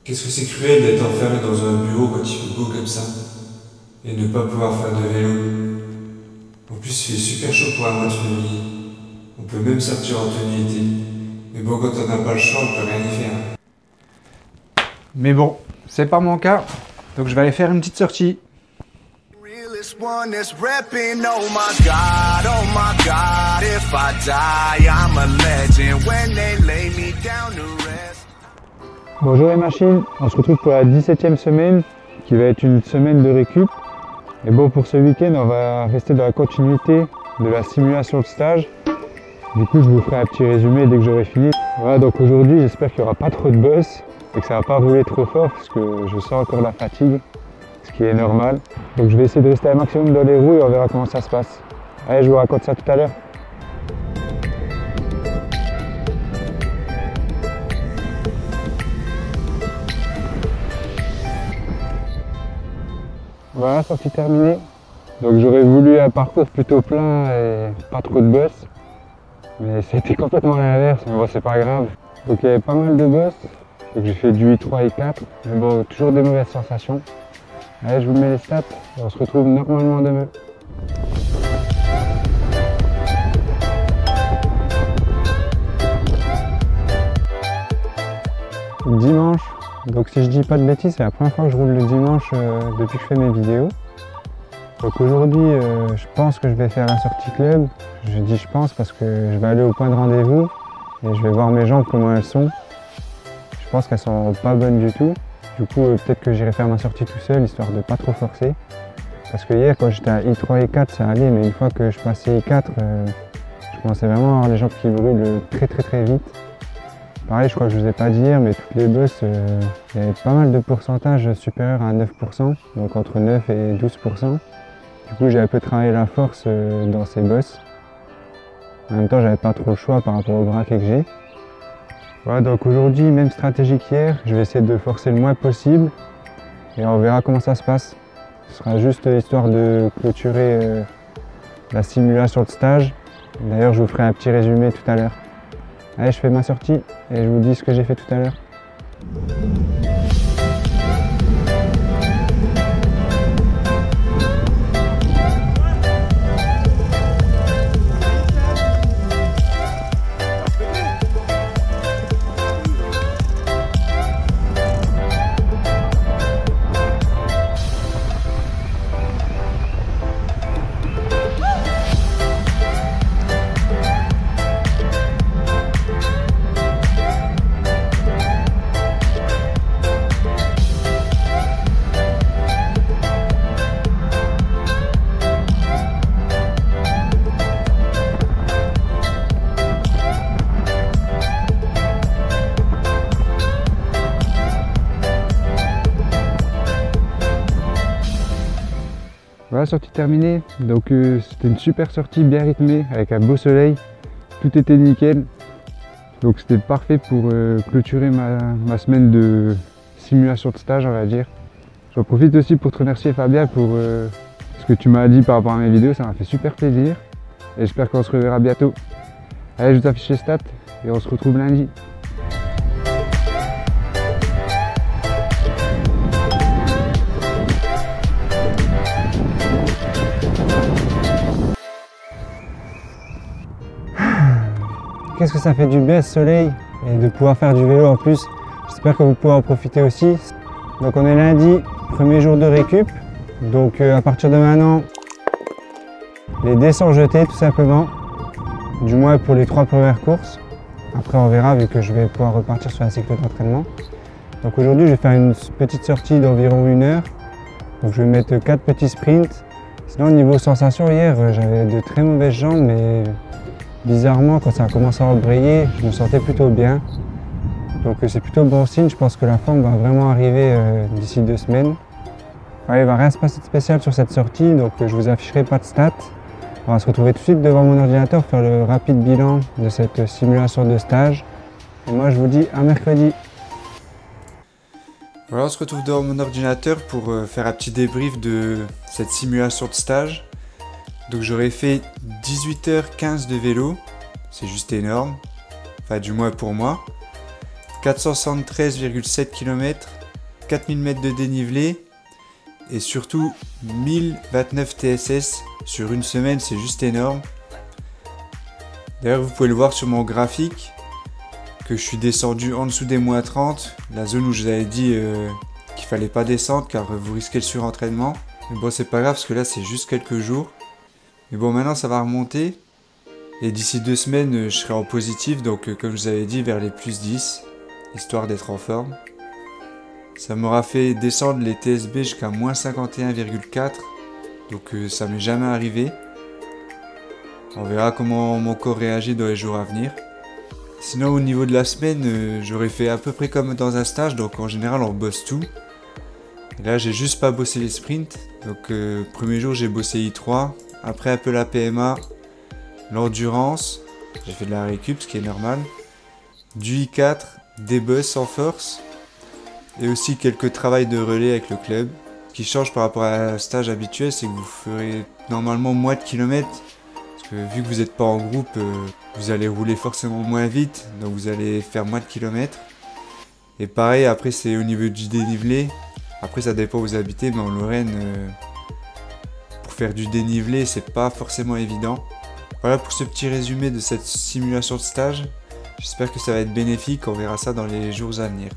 Qu'est-ce que c'est cruel d'être enfermé dans un bureau quand il fait beau comme ça et ne pas pouvoir faire de vélo. En plus, il fait super chaud pour un mois de février. On peut même sortir en tenue été. Mais bon, quand on n'a pas le choix, on peut rien y faire. Mais bon, c'est pas mon cas, donc je vais aller faire une petite sortie. Bonjour les machines, on se retrouve pour la 17e semaine qui va être une semaine de récup. Et bon, pour ce week-end, on va rester dans la continuité de la simulation de stage. Du coup, je vous ferai un petit résumé dès que j'aurai fini. Voilà, donc aujourd'hui, j'espère qu'il n'y aura pas trop de buzz et que ça va pas rouler trop fort parce que je sens encore la fatigue, ce qui est normal. Donc je vais essayer de rester un maximum dans les roues et on verra comment ça se passe. Allez, je vous raconte ça tout à l'heure. Voilà, sortie terminée. Donc j'aurais voulu un parcours plutôt plein et pas trop de buzz. Mais c'était complètement l'inverse, mais bon, c'est pas grave. Donc il y avait pas mal de buzz. Donc j'ai fait du 3 et 4. Mais bon, toujours des mauvaises sensations. Allez, je vous mets les stats et on se retrouve normalement demain. Dimanche. Donc si je dis pas de bêtises, c'est la première fois que je roule le dimanche depuis que je fais mes vidéos. Donc aujourd'hui, je pense que je vais faire la sortie club. Je dis je pense parce que je vais aller au point de rendez-vous et je vais voir mes jambes comment elles sont. Je pense qu'elles sont pas bonnes du tout. Du coup, peut-être que j'irai faire ma sortie tout seul, histoire de pas trop forcer. Parce que hier, quand j'étais à I3 et 4, ça allait, mais une fois que je passais I4, je commençais vraiment à avoir les jambes qui brûlent très vite. Pareil, je crois que je vous ai pas dit hier, mais toutes les bosses, il y avait pas mal de pourcentages supérieurs à 9%, donc entre 9 et 12%. Du coup, j'ai un peu travaillé la force dans ces bosses. En même temps, j'avais pas trop le choix par rapport au braquet que j'ai. Voilà, donc aujourd'hui, même stratégie qu'hier, je vais essayer de forcer le moins possible et on verra comment ça se passe. Ce sera juste histoire de clôturer la simulation de stage. D'ailleurs, je vous ferai un petit résumé tout à l'heure. Allez, je fais ma sortie et je vous dis ce que j'ai fait tout à l'heure. Voilà, sortie terminée. Donc c'était une super sortie bien rythmée avec un beau soleil. Tout était nickel. Donc c'était parfait pour clôturer ma semaine de simulation de stage, on va dire. J'en profite aussi pour te remercier Fabien pour ce que tu m'as dit par rapport à mes vidéos. Ça m'a fait super plaisir. Et j'espère qu'on se reverra bientôt. Allez, je vous affiche les stats et on se retrouve lundi. Qu'est-ce que ça fait du bien ce soleil et de pouvoir faire du vélo en plus. J'espère que vous pouvez en profiter aussi. Donc on est lundi, premier jour de récup. Donc à partir de maintenant, les dés sont jetés tout simplement. Du moins pour les 3 premières courses. Après on verra vu que je vais pouvoir repartir sur un cycle d'entraînement. Donc aujourd'hui je vais faire une petite sortie d'environ 1 heure. Donc je vais mettre 4 petits sprints. Sinon au niveau sensation hier j'avais de très mauvaises jambes mais bizarrement, quand ça a commencé à embrayer, je me sentais plutôt bien. Donc c'est plutôt bon signe, je pense que la forme va vraiment arriver d'ici 2 semaines. Ouais, il ne va rien se passer de spécial sur cette sortie, donc je vous afficherai pas de stats. On va se retrouver tout de suite devant mon ordinateur pour faire le rapide bilan de cette simulation de stage. Et moi je vous dis à mercredi. Voilà, on se retrouve devant mon ordinateur pour faire un petit débrief de cette simulation de stage. Donc j'aurais fait 18h15 de vélo, c'est juste énorme, enfin du moins pour moi. 473,7 km 4000 mètres de dénivelé et surtout 1029 TSS sur une semaine, c'est juste énorme. D'ailleurs, vous pouvez le voir sur mon graphique que je suis descendu en dessous des moins 30, la zone où je vous avais dit qu'il fallait pas descendre car vous risquez le surentraînement. Mais bon, c'est pas grave parce que là c'est juste quelques jours. Mais bon, maintenant ça va remonter et d'ici 2 semaines je serai en positif, donc comme je vous avais dit vers les plus 10, histoire d'être en forme. Ça m'aura fait descendre les TSB jusqu'à moins 51,4, donc ça m'est jamais arrivé. On verra comment mon corps réagit dans les jours à venir. Sinon au niveau de la semaine, j'aurais fait à peu près comme dans un stage, donc en général on bosse tout. Et là j'ai juste pas bossé les sprints, donc premier jour j'ai bossé I3, après un peu la PMA, l'endurance, j'ai fait de la récup, ce qui est normal, du I4, des bus en force, et aussi quelques travails de relais avec le club. Ce qui change par rapport à un stage habituel, c'est que vous ferez normalement moins de kilomètres. Vu que vous n'êtes pas en groupe, vous allez rouler forcément moins vite, donc vous allez faire moins de kilomètres. Et pareil, après c'est au niveau du dénivelé. Après ça dépend où vous habitez, mais en Lorraine, pour faire du dénivelé, c'est pas forcément évident. Voilà pour ce petit résumé de cette simulation de stage. J'espère que ça va être bénéfique, on verra ça dans les jours à venir.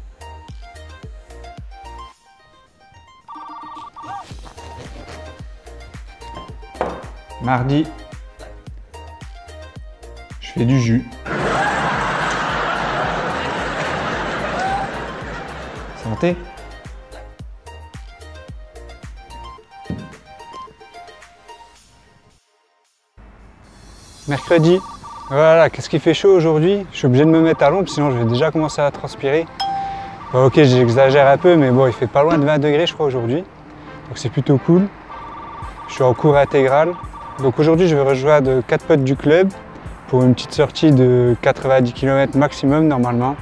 Mardi. Je fais du jus. Santé. Mercredi. Voilà, qu'est-ce qui fait chaud aujourd'hui? Je suis obligé de me mettre à l'ombre, sinon je vais déjà commencer à transpirer. Bon, ok, j'exagère un peu, mais bon, il fait pas loin de 20 degrés, je crois, aujourd'hui. Donc c'est plutôt cool. Je suis en cours intégral. Donc aujourd'hui, je vais rejoindre 4 potes du club pour une petite sortie de 90 km maximum normalement.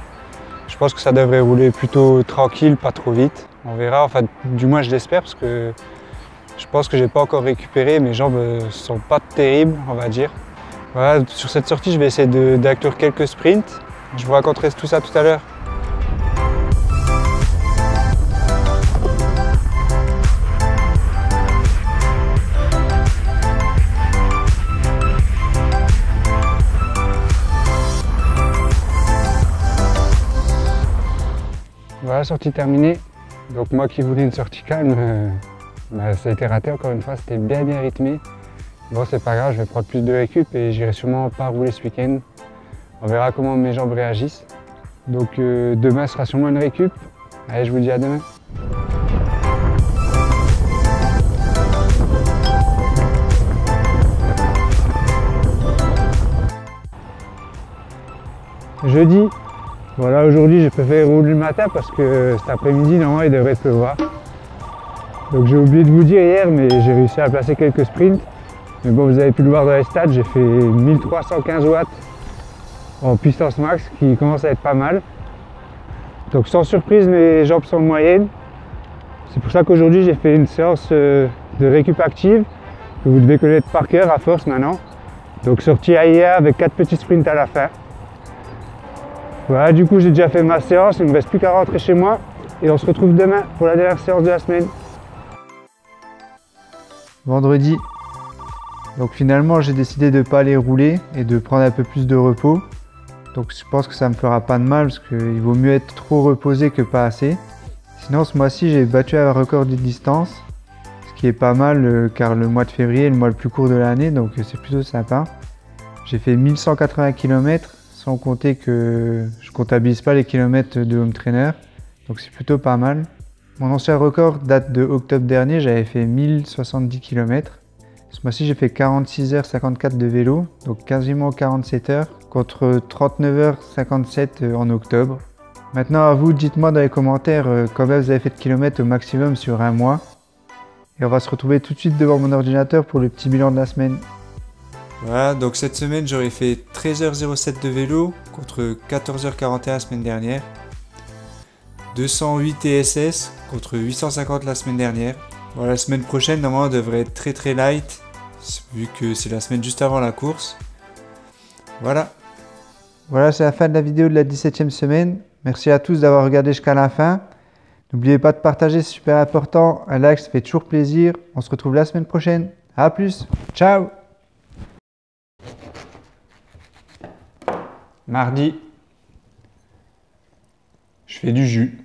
Je pense que ça devrait rouler plutôt tranquille, pas trop vite. On verra, enfin du moins je l'espère parce que je pense que j'ai pas encore récupéré, mes jambes sont pas terribles on va dire. Voilà, sur cette sortie je vais essayer d'inclure quelques sprints. Je vous raconterai tout ça tout à l'heure. Voilà, sortie terminée. Donc moi qui voulais une sortie calme, ça a été raté encore une fois, c'était bien rythmé. Bon, c'est pas grave, je vais prendre plus de récup et j'irai sûrement pas rouler ce week-end. On verra comment mes jambes réagissent. Donc demain sera sûrement une récup. Allez, je vous dis à demain. Jeudi. Voilà, aujourd'hui j'ai préféré rouler le matin parce que cet après-midi normalement il devrait pleuvoir. Donc j'ai oublié de vous dire hier, mais j'ai réussi à placer quelques sprints. Mais bon, vous avez pu le voir dans les stats, j'ai fait 1315 watts en puissance max qui commence à être pas mal. Donc sans surprise, mes jambes sont moyennes. C'est pour ça qu'aujourd'hui j'ai fait une séance de récup active que vous devez connaître par cœur à force maintenant. Donc sortie AIA avec 4 petits sprints à la fin. Voilà, du coup j'ai déjà fait ma séance, il ne me reste plus qu'à rentrer chez moi et on se retrouve demain pour la dernière séance de la semaine. Vendredi. Donc finalement j'ai décidé de ne pas aller rouler et de prendre un peu plus de repos. Donc je pense que ça me fera pas de mal parce qu'il vaut mieux être trop reposé que pas assez. Sinon ce mois-ci j'ai battu un record de distance, ce qui est pas mal car le mois de février est le mois le plus court de l'année, donc c'est plutôt sympa. J'ai fait 1180 km. Sans compter que je comptabilise pas les kilomètres de home trainer, donc c'est plutôt pas mal. Mon ancien record date de octobre dernier, j'avais fait 1070 km. Ce mois-ci j'ai fait 46h54 de vélo, donc quasiment 47 heures, contre 39h57 en octobre. Maintenant à vous, dites-moi dans les commentaires combien vous avez fait de kilomètres au maximum sur un mois. Et on va se retrouver tout de suite devant mon ordinateur pour le petit bilan de la semaine. Voilà, donc cette semaine j'aurais fait 13h07 de vélo contre 14h41 la semaine dernière. 208 TSS contre 850 la semaine dernière. Voilà, la semaine prochaine normalement devrait être très light vu que c'est la semaine juste avant la course. Voilà. Voilà, c'est la fin de la vidéo de la 17e semaine. Merci à tous d'avoir regardé jusqu'à la fin. N'oubliez pas de partager, c'est super important. Un like, ça fait toujours plaisir. On se retrouve la semaine prochaine. À plus. Ciao. Mardi, je fais du jus.